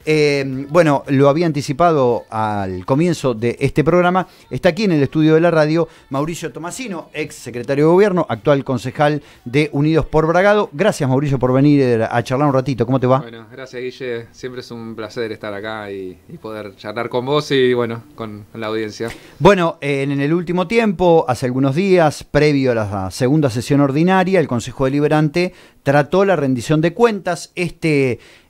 Bueno, lo había anticipado al comienzo de este programa. Está aquí en el estudio de la radio Mauricio Tomasino, ex secretario de Gobierno, actual concejal de Unidos por Bragado. Gracias, Mauricio, por venir a charlar un ratito. ¿Cómo te va? Bueno, gracias, Guille. Siempre es un placer estar acá y poder charlar con vos y, bueno, con la audiencia. Bueno, en el último tiempo, hace algunos días, previo a la segunda sesión ordinaria, el Consejo Deliberante trató la rendición de cuentas.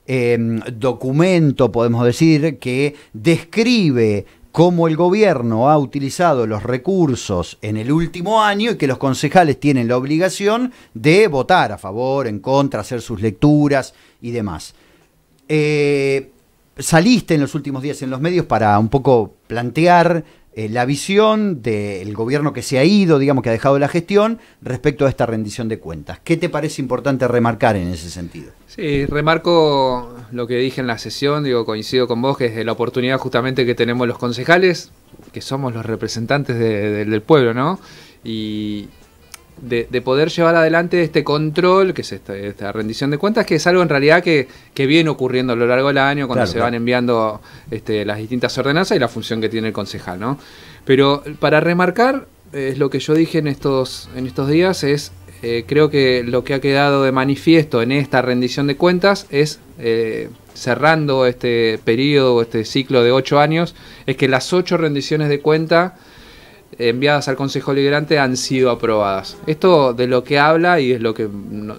Documento, podemos decir, que describe cómo el gobierno ha utilizado los recursos en el último año y que los concejales tienen la obligación de votar a favor, en contra, hacer sus lecturas y demás. Saliste en los últimos días en los medios para un poco plantear la visión del gobierno que se ha ido, digamos, que ha dejado la gestión respecto a esta rendición de cuentas. ¿Qué te parece importante remarcar en ese sentido? Sí, remarco lo que dije en la sesión, coincido con vos, que es la oportunidad justamente que tenemos los concejales, que somos los representantes del pueblo, ¿no? Y de poder llevar adelante este control, que es esta rendición de cuentas, que es algo en realidad que viene ocurriendo a lo largo del año, cuando se van enviando las distintas ordenanzas y la función que tiene el concejal, ¿no? Pero para remarcar, es lo que yo dije en estos días, es creo que lo que ha quedado de manifiesto en esta rendición de cuentas es, cerrando este periodo, este ciclo de 8 años, es que las 8 rendiciones de cuenta enviadas al Consejo Deliberante han sido aprobadas. Esto de lo que habla, y es lo que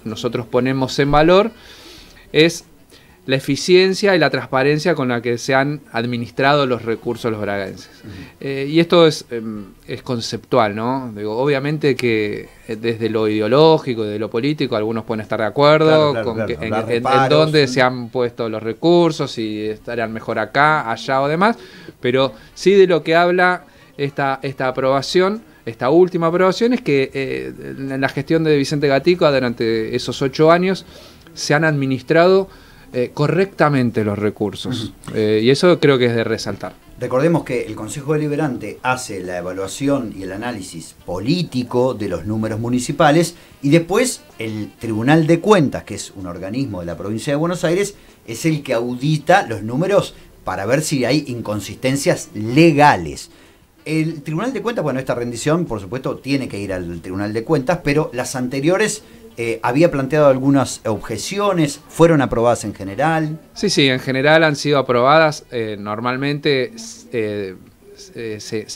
nosotros ponemos en valor, es la eficiencia y la transparencia con la que se han administrado los recursos los braganenses. Y esto es conceptual, ¿no? Digo, obviamente que desde lo ideológico, desde lo político, algunos pueden estar de acuerdo en dónde se han puesto los recursos, si estarían mejor acá, allá o demás, pero sí de lo que habla esta aprobación, esta última aprobación, es que en la gestión de Vicente Gatica durante esos 8 años se han administrado correctamente los recursos. Y eso creo que es de resaltar. Recordemos que el Consejo Deliberante hace la evaluación y el análisis político de los números municipales y después el Tribunal de Cuentas, que es un organismo de la provincia de Buenos Aires, es el que audita los números para ver si hay inconsistencias legales. El Tribunal de Cuentas, bueno, esta rendición, por supuesto, tiene que ir al Tribunal de Cuentas, pero las anteriores había planteado algunas objeciones, ¿fueron aprobadas en general? Sí, en general han sido aprobadas. Normalmente se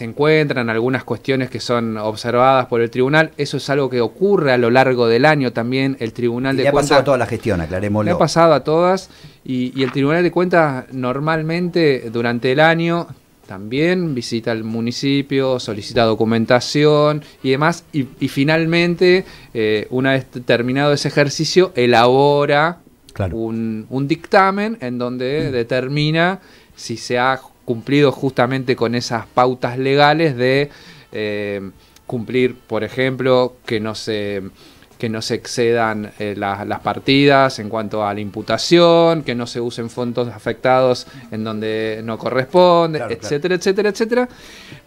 encuentran algunas cuestiones que son observadas por el tribunal. Eso es algo que ocurre a lo largo del año también. El Tribunal de Cuentas... Le ha pasado a toda la gestión, aclarémoslo. Le ha pasado a todas, y el Tribunal de Cuentas normalmente durante el año también visita el municipio, solicita documentación y demás, y finalmente, una vez terminado ese ejercicio, elabora un dictamen en donde determina si se ha cumplido justamente con esas pautas legales de cumplir, por ejemplo, que no se excedan las partidas en cuanto a la imputación, que no se usen fondos afectados en donde no corresponde, etcétera, etcétera.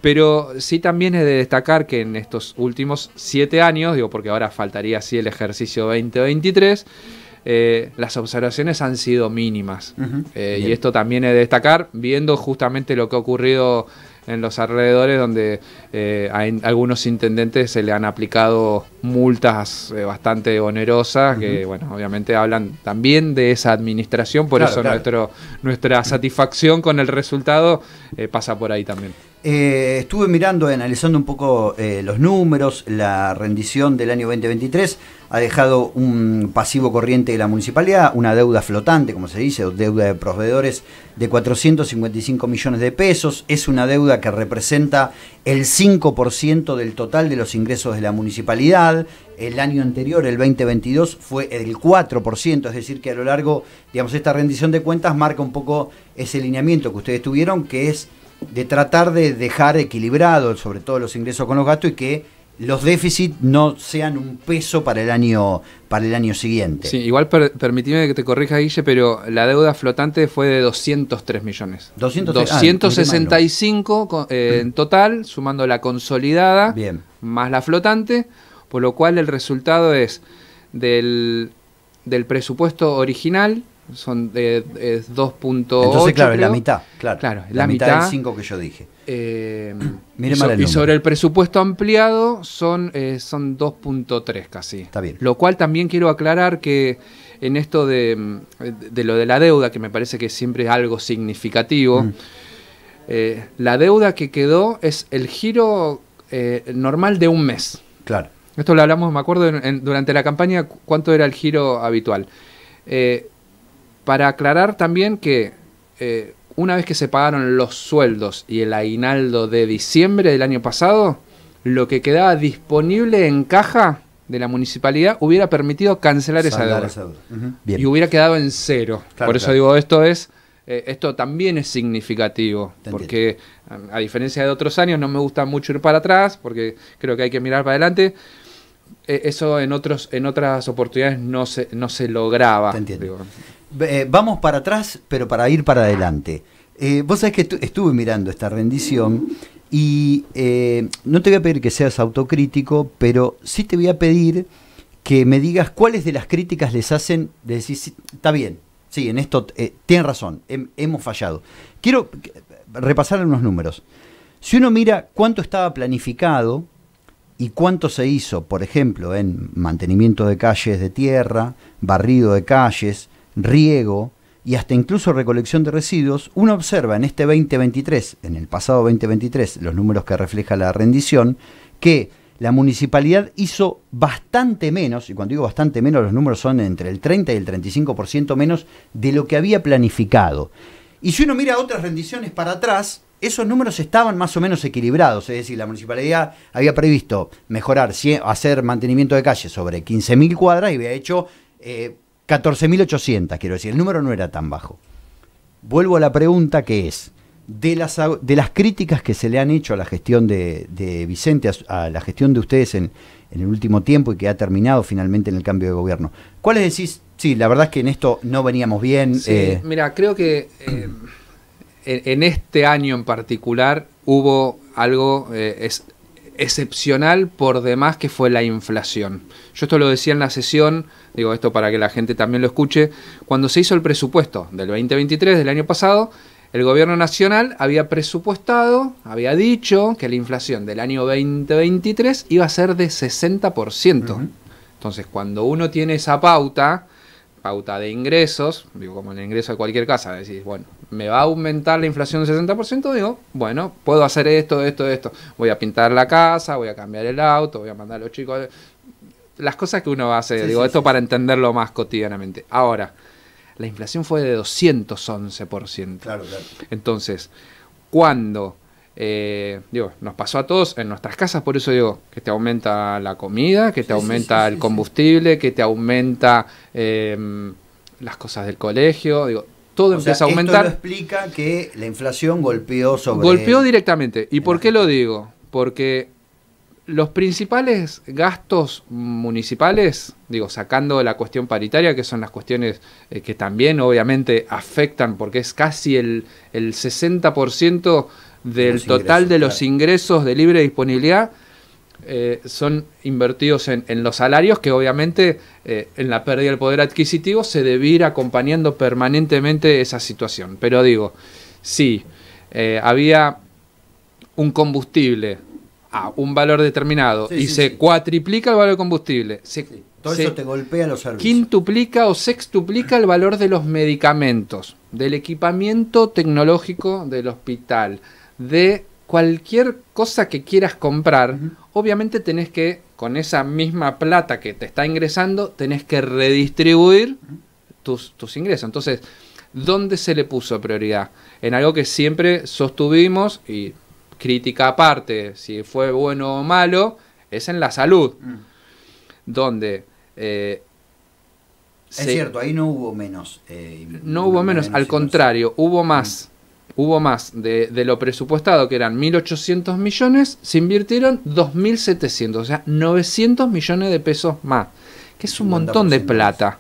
Pero sí también es de destacar que en estos últimos 7 años, porque ahora faltaría así el ejercicio 2023, las observaciones han sido mínimas. Y esto también es de destacar, viendo justamente lo que ha ocurrido en los alrededores, donde a algunos intendentes se le han aplicado multas bastante onerosas, que bueno, obviamente hablan también de esa administración, por eso nuestra satisfacción con el resultado pasa por ahí también. Estuve mirando y analizando un poco los números. La rendición del año 2023 ha dejado un pasivo corriente de la municipalidad, una deuda flotante, como se dice, o deuda de proveedores de 455 millones de pesos. Es una deuda que representa el 5% del total de los ingresos de la municipalidad. El año anterior, el 2022, fue el 4%, es decir que a lo largo, digamos, esta rendición de cuentas marca un poco ese lineamiento que ustedes tuvieron, que es de tratar de dejar equilibrado sobre todo los ingresos con los gastos y que los déficits no sean un peso para el año siguiente. Sí, igual permitime que te corrija, Guille, pero la deuda flotante fue de 203 millones. 265 en total, sumando la consolidada más la flotante, por lo cual el resultado es del presupuesto original son de 2.8. Entonces, claro, es la creo. mitad. Claro, la mitad del 5 que yo dije. Mire mal el y número. sobre el presupuesto ampliado son 2.3 casi. Está bien. Lo cual también quiero aclarar que en esto de lo de la deuda, que me parece que siempre es algo significativo, la deuda que quedó es el giro normal de un mes. Claro. Esto lo hablamos, me acuerdo, durante la campaña, cuánto era el giro habitual. Para aclarar también que una vez que se pagaron los sueldos y el aguinaldo de diciembre del año pasado, lo que quedaba disponible en caja de la municipalidad hubiera permitido cancelar esa deuda. Bien. Y hubiera quedado en cero. Claro, por eso digo, esto también es significativo, porque a diferencia de otros años no me gusta mucho ir para atrás, porque creo que hay que mirar para adelante. Eso en otras oportunidades no se lograba. Te entiendo. Vamos para atrás, pero para ir para adelante. Vos sabés que estuve mirando esta rendición y no te voy a pedir que seas autocrítico, pero sí te voy a pedir que me digas cuáles de las críticas les hacen de decir, sí, está bien, sí, en esto tienen razón, hemos fallado. Quiero repasar unos números. Si uno mira cuánto estaba planificado y cuánto se hizo, por ejemplo, en mantenimiento de calles de tierra, barrido de calles, riego y hasta incluso recolección de residuos, uno observa en este 2023, en el pasado 2023, los números que refleja la rendición, que la municipalidad hizo bastante menos, y cuando digo bastante menos, los números son entre el 30 y el 35% menos de lo que había planificado. Y si uno mira otras rendiciones para atrás, esos números estaban más o menos equilibrados, es decir, la municipalidad había previsto mejorar, hacer mantenimiento de calles sobre 15.000 cuadras y había hecho 14.800, quiero decir, el número no era tan bajo. Vuelvo a la pregunta que es, de las críticas que se le han hecho a la gestión de Vicente, a la gestión de ustedes en el último tiempo y que ha terminado finalmente en el cambio de gobierno, ¿cuáles decís? Sí, la verdad es que en esto no veníamos bien. Sí, mira, creo que en este año en particular hubo algo excepcional por demás, que fue la inflación. Yo esto lo decía en la sesión, digo esto para que la gente también lo escuche, cuando se hizo el presupuesto del 2023 del año pasado, el gobierno nacional había presupuestado, había dicho que la inflación del año 2023 iba a ser de 60%. Entonces, cuando uno tiene esa pauta de ingresos, digo, como el ingreso de cualquier casa, decís, bueno, me va a aumentar la inflación del 60%, digo, bueno, puedo hacer esto, voy a pintar la casa, voy a cambiar el auto, voy a mandar a los chicos, las cosas que uno va a hacer, para entenderlo más cotidianamente. Ahora, la inflación fue de 211%. Claro. Entonces, cuando nos pasó a todos en nuestras casas, por eso digo que te aumenta la comida, que te aumenta el combustible, que te aumenta las cosas del colegio, digo, todo empieza a aumentar. Esto lo explica que la inflación golpeó directamente. ¿Y por qué lo digo? Porque los principales gastos municipales, digo, sacando la cuestión paritaria, que son las cuestiones que también obviamente afectan, porque es casi el 60% del total de los ingresos de libre disponibilidad, son invertidos en los salarios, que obviamente en la pérdida del poder adquisitivo se debe ir acompañando permanentemente esa situación. Pero digo, si había un combustible a un valor determinado se cuatriplica el valor del combustible, todo eso te golpea los servicios, quintuplica o sextuplica el valor de los medicamentos, del equipamiento tecnológico del hospital, de cualquier cosa que quieras comprar, obviamente tenés que, con esa misma plata que te está ingresando, tenés que redistribuir tus ingresos. Entonces, ¿dónde se le puso prioridad? En algo que siempre sostuvimos, y crítica aparte, si fue bueno o malo, es en la salud, donde es cierto, ahí no hubo menos. No hubo menos, al contrario, hubo más. Hubo más de lo presupuestado, que eran 1.800 millones, se invirtieron 2.700, o sea, 900 millones de pesos más, que es un montón de plata.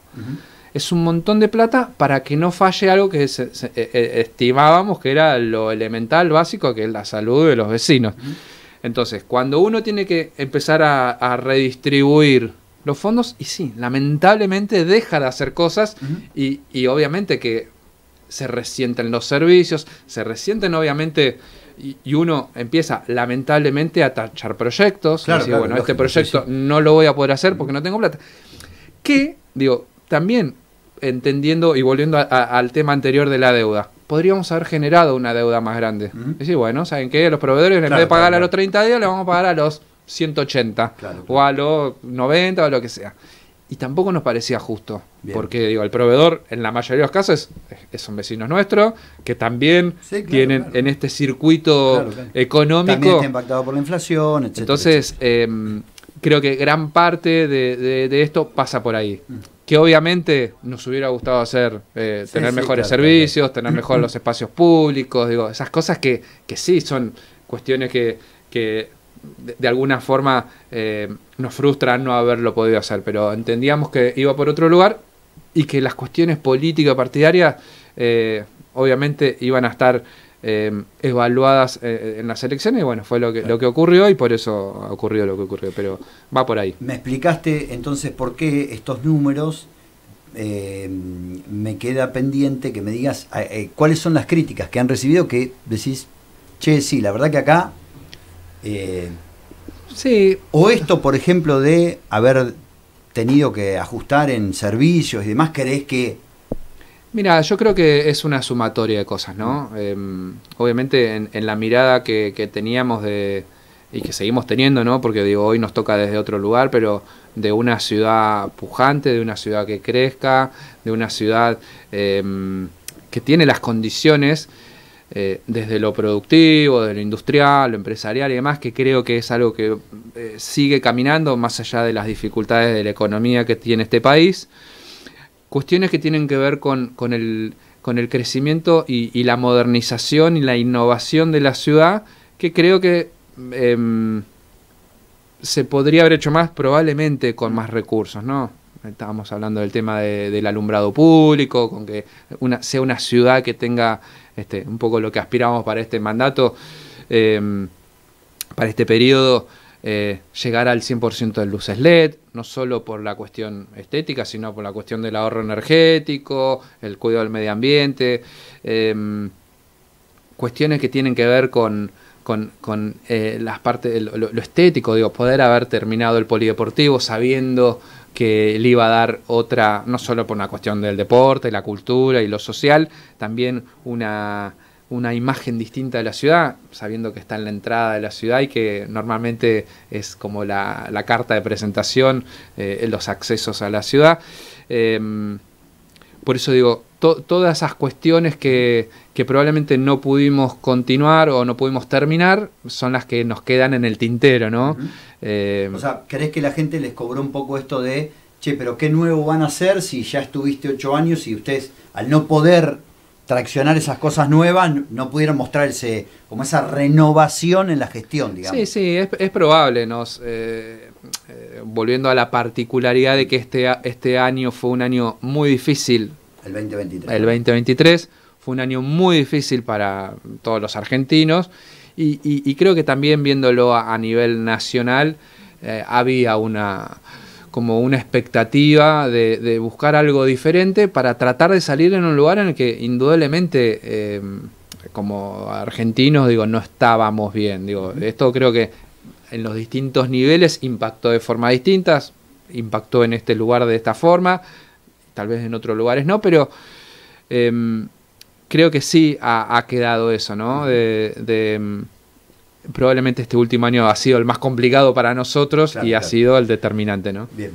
Es un montón de plata para que no falle algo que estimábamos que era lo elemental, básico, que es la salud de los vecinos. Entonces, cuando uno tiene que empezar a redistribuir los fondos y sí, lamentablemente deja de hacer cosas y obviamente que se resienten los servicios, se resienten obviamente y uno empieza lamentablemente a tachar proyectos, claro, decir, claro, bueno, lógico, este proyecto no lo voy a poder hacer porque no tengo plata. Que, digo, también entendiendo y volviendo al tema anterior de la deuda, podríamos haber generado una deuda más grande. Es decir, bueno, ¿saben qué? Los proveedores en vez de pagar a los 30 días, le vamos a pagar a los 180 o a los 90 o lo que sea. Y tampoco nos parecía justo, porque digo, el proveedor en la mayoría de los casos son vecinos nuestros, que también tienen en este circuito económico. También está impactado por la inflación, etcétera. Entonces, creo que gran parte de esto pasa por ahí. Que obviamente nos hubiera gustado hacer, tener mejores servicios, tener mejor los espacios públicos, digo, esas cosas que sí son cuestiones que de alguna forma nos frustran no haberlo podido hacer, pero entendíamos que iba por otro lugar y que las cuestiones políticas partidarias obviamente iban a estar evaluadas en las elecciones y bueno, fue lo que ocurrió y por eso ocurrió lo que ocurrió, pero va por ahí. Me explicaste entonces por qué estos números, me queda pendiente que me digas cuáles son las críticas que han recibido que decís, che, sí, la verdad que acá sí. O esto, por ejemplo, de haber tenido que ajustar en servicios y demás, ¿crees que...? Mira, yo creo que es una sumatoria de cosas, ¿no? Obviamente en la mirada que teníamos y que seguimos teniendo, ¿no? Porque digo, hoy nos toca desde otro lugar, pero de una ciudad pujante, de una ciudad que crezca, de una ciudad que tiene las condiciones desde lo productivo, de lo industrial, lo empresarial y demás, que creo que es algo que sigue caminando más allá de las dificultades de la economía que tiene este país. Cuestiones que tienen que ver con el crecimiento y la modernización y la innovación de la ciudad, que creo que se podría haber hecho más probablemente con más recursos, ¿no? Estábamos hablando del tema del alumbrado público, con que sea una ciudad que tenga un poco lo que aspiramos para este mandato, para este periodo, llegar al 100% de luces LED, no solo por la cuestión estética, sino por la cuestión del ahorro energético, el cuidado del medio ambiente, cuestiones que tienen que ver con las partes, lo estético, digo, poder haber terminado el polideportivo sabiendo que le iba a dar otra, no solo por una cuestión del deporte, la cultura y lo social, también una imagen distinta de la ciudad, sabiendo que está en la entrada de la ciudad y que normalmente es como la carta de presentación, los accesos a la ciudad. Por eso digo, todas esas cuestiones que probablemente no pudimos continuar o no pudimos terminar son las que nos quedan en el tintero, ¿no? O sea, ¿crees que la gente les cobró un poco esto de, che, pero qué nuevo van a hacer si ya estuviste 8 años y ustedes, al no poder traccionar esas cosas nuevas, no pudieron mostrarse como esa renovación en la gestión, digamos? Sí, es probable. Volviendo a la particularidad de que este año fue un año muy difícil. El 2023. El 2023 fue un año muy difícil para todos los argentinos y creo que también viéndolo a nivel nacional había una expectativa de buscar algo diferente para tratar de salir en un lugar en el que indudablemente como argentinos digo no estábamos bien. Digo, esto creo que en los distintos niveles impactó de forma distintas, impactó en este lugar de esta forma, tal vez en otros lugares no, pero creo que sí ha quedado eso, ¿no? Probablemente este último año ha sido el más complicado para nosotros y ha sido el determinante, ¿no? Bien.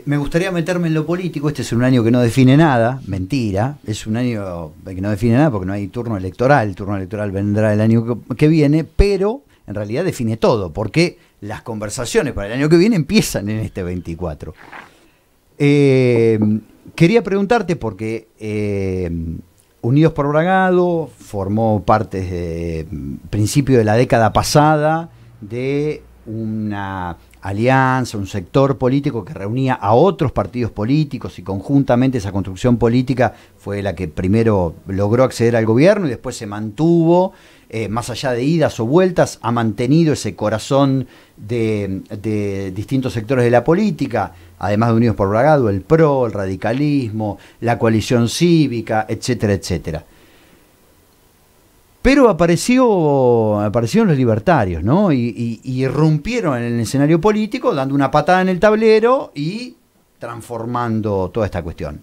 Me gustaría meterme en lo político. Este es un año que no define nada, mentira. Es un año que no define nada porque no hay turno electoral. El turno electoral vendrá el año que viene, pero en realidad define todo, porque las conversaciones para el año que viene empiezan en este 24. Quería preguntarte porque Unidos por Bragado formó parte desde principio de la década pasada de una alianza, un sector político que reunía a otros partidos políticos y conjuntamente esa construcción política fue la que primero logró acceder al gobierno y después se mantuvo, más allá de idas o vueltas, ha mantenido ese corazón de distintos sectores de la política, además de Unidos por Bragado, el PRO, el radicalismo, la coalición cívica, etcétera, etcétera. Pero aparecieron los libertarios, ¿no? Y irrumpieron en el escenario político, dando una patada en el tablero y transformando toda esta cuestión.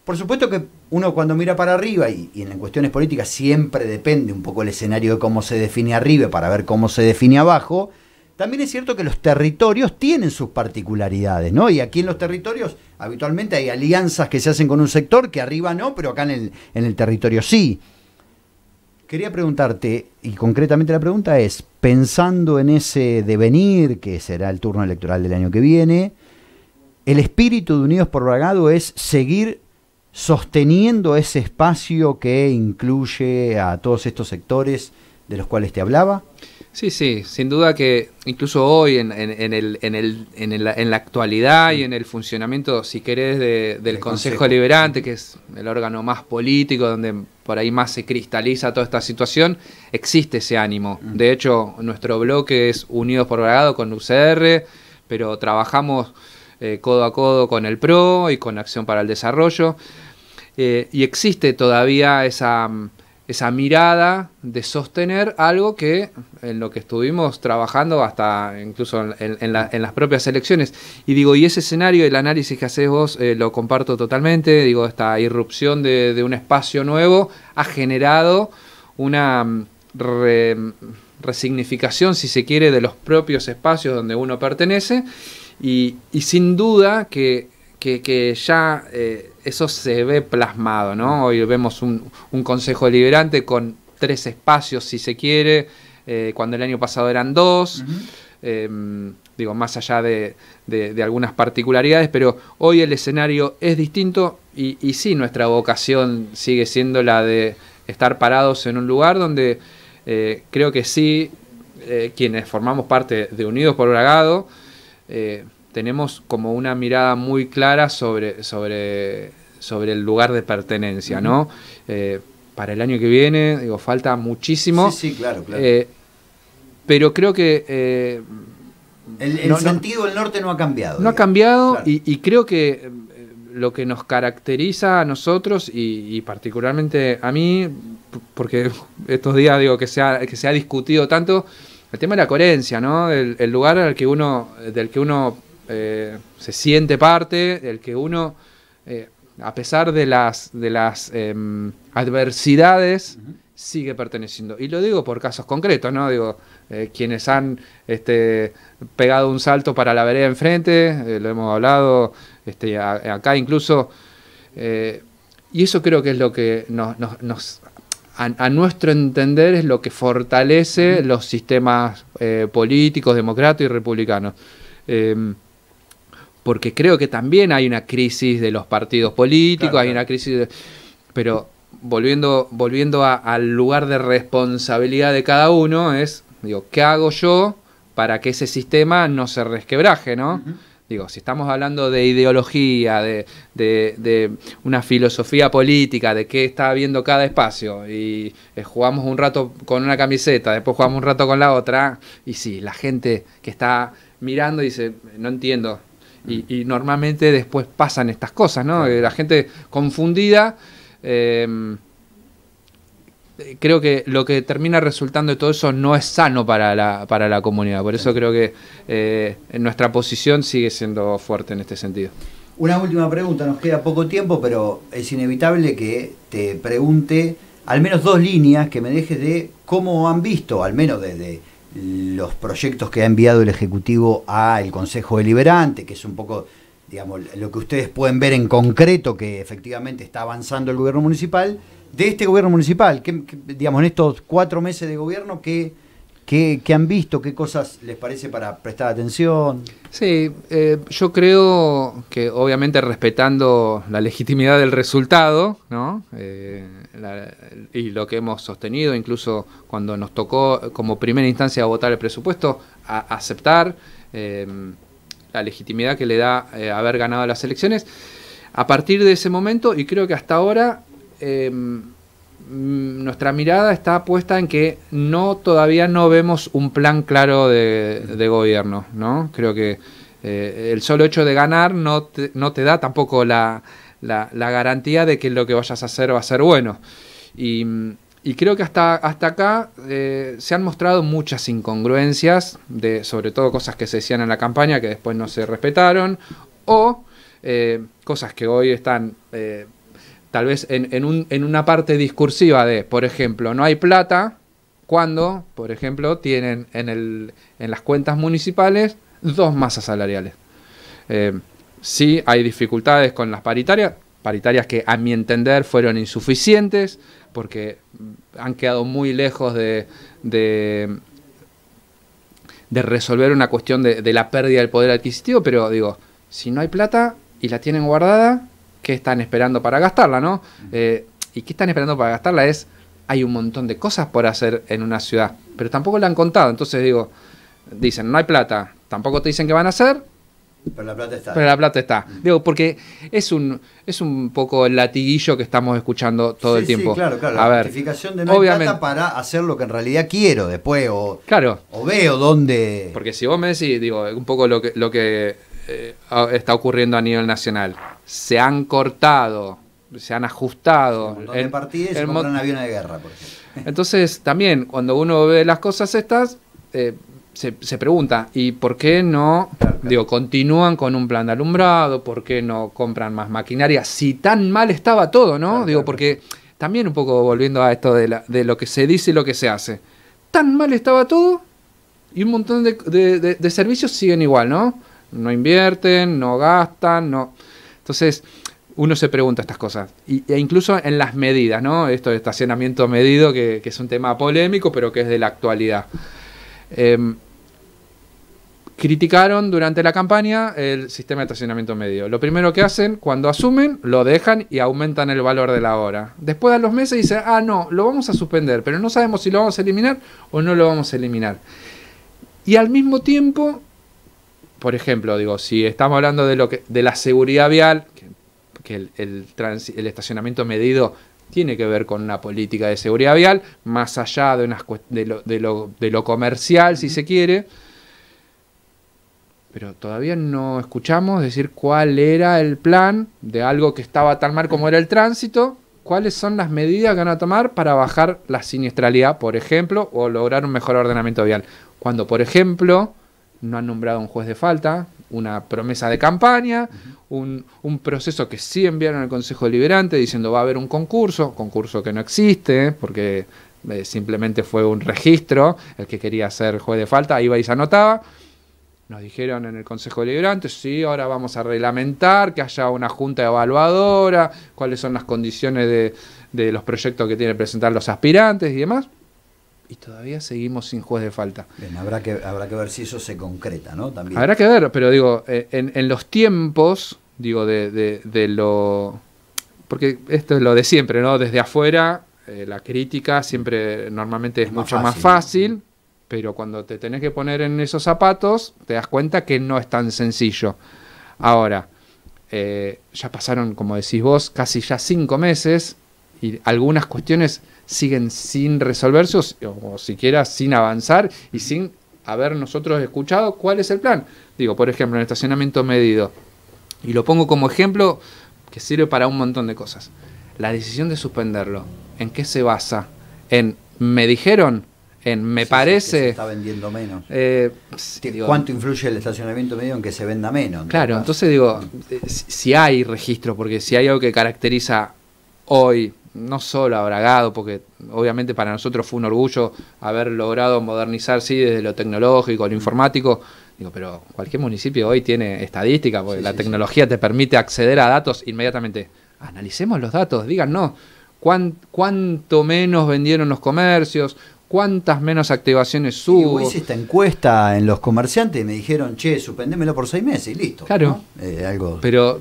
Por supuesto que uno cuando mira para arriba, y en cuestiones políticas siempre depende un poco el escenario de cómo se define arriba para ver cómo se define abajo, también es cierto que los territorios tienen sus particularidades, ¿no? Y aquí en los territorios habitualmente hay alianzas que se hacen con un sector que arriba no, pero acá en el territorio sí. Quería preguntarte, y concretamente la pregunta es, pensando en ese devenir, que será el turno electoral del año que viene, ¿el espíritu de Unidos por Bragado es seguir sosteniendo ese espacio que incluye a todos estos sectores de los cuales te hablaba? Sí, sí, sin duda que incluso hoy en la actualidad y en el funcionamiento, si querés, del Consejo Deliberante, que es el órgano más político, donde por ahí más se cristaliza toda esta situación, existe ese ánimo. De hecho, nuestro bloque es Unidos por Bragado con UCR, pero trabajamos codo a codo con el PRO y con Acción para el Desarrollo, y existe todavía esa mirada de sostener algo que en lo que estuvimos trabajando hasta incluso en las propias elecciones. Y digo, y ese escenario, el análisis que haces vos, lo comparto totalmente. Digo, esta irrupción de un espacio nuevo ha generado una resignificación, si se quiere, de los propios espacios donde uno pertenece. Y sin duda que ya eso se ve plasmado, ¿no? Hoy vemos un Consejo Deliberante con 3 espacios, si se quiere, cuando el año pasado eran 2, digo, más allá de algunas particularidades, pero hoy el escenario es distinto y sí, nuestra vocación sigue siendo la de estar parados en un lugar donde creo que sí, quienes formamos parte de Unidos por Bragado, tenemos como una mirada muy clara sobre el lugar de pertenencia, ¿no? Para el año que viene, digo, falta muchísimo. Sí, claro. Pero creo que el sentido del norte no ha cambiado. No ha cambiado, claro. y creo que lo que nos caracteriza a nosotros y particularmente a mí, porque estos días digo que se ha discutido tanto, el tema de la coherencia, ¿no? El lugar del que uno se siente parte, del que uno, a pesar de las adversidades, sigue perteneciendo. Y lo digo por casos concretos, ¿no? Digo, quienes han pegado un salto para la vereda enfrente, lo hemos hablado acá incluso, y eso creo que es lo que a nuestro entender es lo que fortalece los sistemas políticos, democráticos y republicanos. Porque creo que también hay una crisis de los partidos políticos, claro. Hay una crisis pero volviendo al lugar de responsabilidad de cada uno, digo, ¿qué hago yo para que ese sistema no se resquebraje, ¿no? Digo, si estamos hablando de ideología, de una filosofía política, de qué está viendo cada espacio, y jugamos un rato con una camiseta, después jugamos un rato con la otra, y sí, la gente que está mirando dice, no entiendo. Y normalmente después pasan estas cosas, ¿no? Claro. La gente confundida, creo que lo que termina resultando de todo eso no es sano para la comunidad. Por eso creo que nuestra posición sigue siendo fuerte en este sentido. Una última pregunta, nos queda poco tiempo, pero es inevitable que te pregunte al menos 2 líneas que me dejes de cómo han visto, al menos desde los proyectos que ha enviado el Ejecutivo al Consejo Deliberante, que es un poco, digamos, lo que ustedes pueden ver en concreto que efectivamente está avanzando el gobierno municipal, de este gobierno municipal, que digamos, en estos 4 meses de gobierno, ¿qué han visto? ¿Qué cosas les parece para prestar atención? Sí, yo creo que obviamente respetando la legitimidad del resultado, ¿no? Y lo que hemos sostenido, incluso cuando nos tocó como primera instancia votar el presupuesto, aceptar la legitimidad que le da haber ganado las elecciones. A partir de ese momento, y creo que hasta ahora, nuestra mirada está puesta en que todavía no vemos un plan claro de gobierno, ¿no? Creo que el solo hecho de ganar no te da tampoco la garantía de que lo que vayas a hacer va a ser bueno. Y creo que hasta acá se han mostrado muchas incongruencias, sobre todo cosas que se decían en la campaña que después no se respetaron, o cosas que hoy están tal vez en una parte discursiva de, por ejemplo, no hay plata, cuando, por ejemplo, tienen en las cuentas municipales 2 masas salariales. Sí hay dificultades con las paritarias que a mi entender fueron insuficientes, porque han quedado muy lejos de resolver una cuestión de la pérdida del poder adquisitivo, pero digo, si no hay plata y la tienen guardada, ¿qué están esperando para gastarla, no? ¿Y qué están esperando para gastarla? Hay un montón de cosas por hacer en una ciudad, pero tampoco la han contado. Entonces digo, dicen, no hay plata, tampoco te dicen qué van a hacer, pero la plata está. Pero la plata está. Digo, porque es un poco el latiguillo que estamos escuchando todo el tiempo. Sí, claro. La justificación de no hay plata para hacer lo que en realidad quiero después, o veo dónde. Porque si vos me decís, digo, un poco lo que está ocurriendo a nivel nacional. Se han cortado, se han ajustado. Un montón de partidas y se compran aviones de guerra, por ejemplo. Entonces, también, cuando uno ve las cosas estas, se pregunta, ¿y por qué no, digo, continúan con un plan de alumbrado? ¿Por qué no compran más maquinaria? Si tan mal estaba todo, ¿no? Porque también un poco volviendo a esto de lo que se dice y lo que se hace. Tan mal estaba todo y un montón de servicios siguen igual, ¿no? No invierten, no gastan, no. Entonces, uno se pregunta estas cosas. E incluso en las medidas, ¿no? Esto de estacionamiento medido, que es un tema polémico, pero que es de la actualidad. Criticaron durante la campaña el sistema de estacionamiento medido. Lo primero que hacen, cuando asumen, lo dejan y aumentan el valor de la hora. Después de los meses dicen, no, lo vamos a suspender, pero no sabemos si lo vamos a eliminar o no lo vamos a eliminar. Y al mismo tiempo, por ejemplo, digo, si estamos hablando de la seguridad vial, que el estacionamiento medido tiene que ver con una política de seguridad vial, más allá de lo comercial, si se quiere. Pero todavía no escuchamos decir cuál era el plan de algo que estaba tan mal como era el tránsito, cuáles son las medidas que van a tomar para bajar la siniestralidad, por ejemplo, o lograr un mejor ordenamiento vial. Cuando, por ejemplo, no han nombrado un juez de falta, una promesa de campaña, un proceso que sí enviaron al Consejo Deliberante diciendo va a haber un concurso que no existe, porque simplemente fue un registro, el que quería ser juez de falta iba y se anotaba. Nos dijeron en el Consejo Deliberante, sí, ahora vamos a reglamentar, que haya una junta evaluadora, cuáles son las condiciones de los proyectos que tienen que presentar los aspirantes y demás. Y todavía seguimos sin juez de falta. Bien, habrá que ver si eso se concreta, ¿no? También. Habrá que ver, pero digo, en los tiempos, digo, de lo... Porque esto es lo de siempre, ¿no? Desde afuera, la crítica siempre normalmente es mucho más fácil. Pero cuando te tenés que poner en esos zapatos, te das cuenta que no es tan sencillo. Ahora, ya pasaron, como decís vos, casi ya 5 meses y algunas cuestiones siguen sin resolverse o siquiera sin avanzar y sin haber nosotros escuchado cuál es el plan. Digo, por ejemplo, en el estacionamiento medido. Y lo pongo como ejemplo que sirve para un montón de cosas. La decisión de suspenderlo, ¿en qué se basa? Me dijeron... me parece... Que se está vendiendo menos. ¿Cuánto influye el estacionamiento medido en que se venda menos? Claro, entonces digo, si hay registro, porque si hay algo que caracteriza hoy, no solo a Bragado, porque obviamente para nosotros fue un orgullo haber logrado modernizar, sí, desde lo tecnológico, lo informático, digo, pero cualquier municipio hoy tiene estadística, porque la tecnología te permite acceder a datos inmediatamente. Analicemos los datos, díganos cuánto menos vendieron los comercios, ¿cuántas menos activaciones hubo? Yo hice esta encuesta en los comerciantes y me dijeron, suspendémelo por 6 meses y listo. Claro. ¿No? Algo... Pero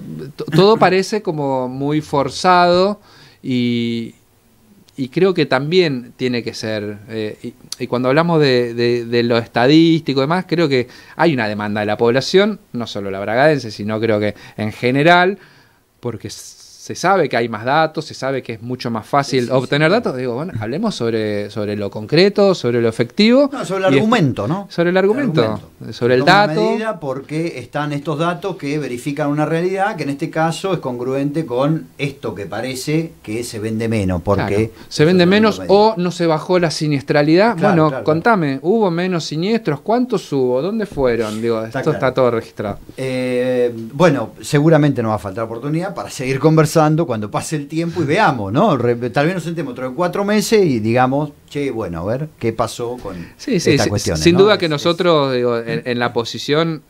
todo parece como muy forzado y y creo que también tiene que ser, y cuando hablamos de lo estadístico y demás, creo que hay una demanda de la población, no solo la bragadense, sino creo que en general, porque se sabe que hay más datos, se sabe que es mucho más fácil obtener datos. Digo, bueno, hablemos sobre lo concreto, sobre lo efectivo. No, sobre el argumento, ¿no? Sobre el argumento, sobre el dato. Medida porque están estos datos que verifican una realidad que en este caso es congruente con esto que parece que se vende menos. Porque claro, se vende menos o no se bajó la siniestralidad. Claro, bueno, contame, ¿hubo menos siniestros? ¿Cuántos hubo? ¿Dónde fueron? Digo, esto está todo registrado. Bueno, seguramente nos va a faltar oportunidad para seguir conversando cuando pase el tiempo y veamos, ¿no? Tal vez nos sentemos dentro de 4 meses y digamos, che, bueno, a ver qué pasó con esta cuestión. Sin duda que nosotros, digo, en la posición,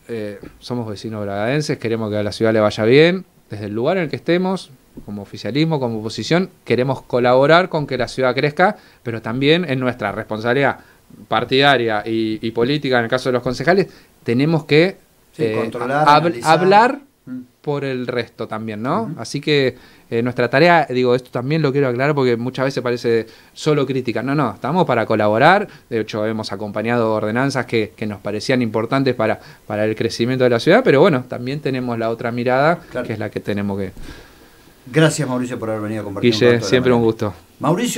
somos vecinos bragadenses, queremos que a la ciudad le vaya bien, desde el lugar en el que estemos, como oficialismo, como oposición, queremos colaborar con que la ciudad crezca, pero también en nuestra responsabilidad partidaria y política, en el caso de los concejales, tenemos que hablar por el resto también, ¿no? Así que nuestra tarea, digo, esto también lo quiero aclarar porque muchas veces parece solo crítica. No, estamos para colaborar. De hecho, hemos acompañado ordenanzas que nos parecían importantes para el crecimiento de la ciudad, pero bueno, también tenemos la otra mirada, que es la que tenemos que... Gracias, Mauricio, por haber venido a compartir. Guille, siempre un gusto. Mauricio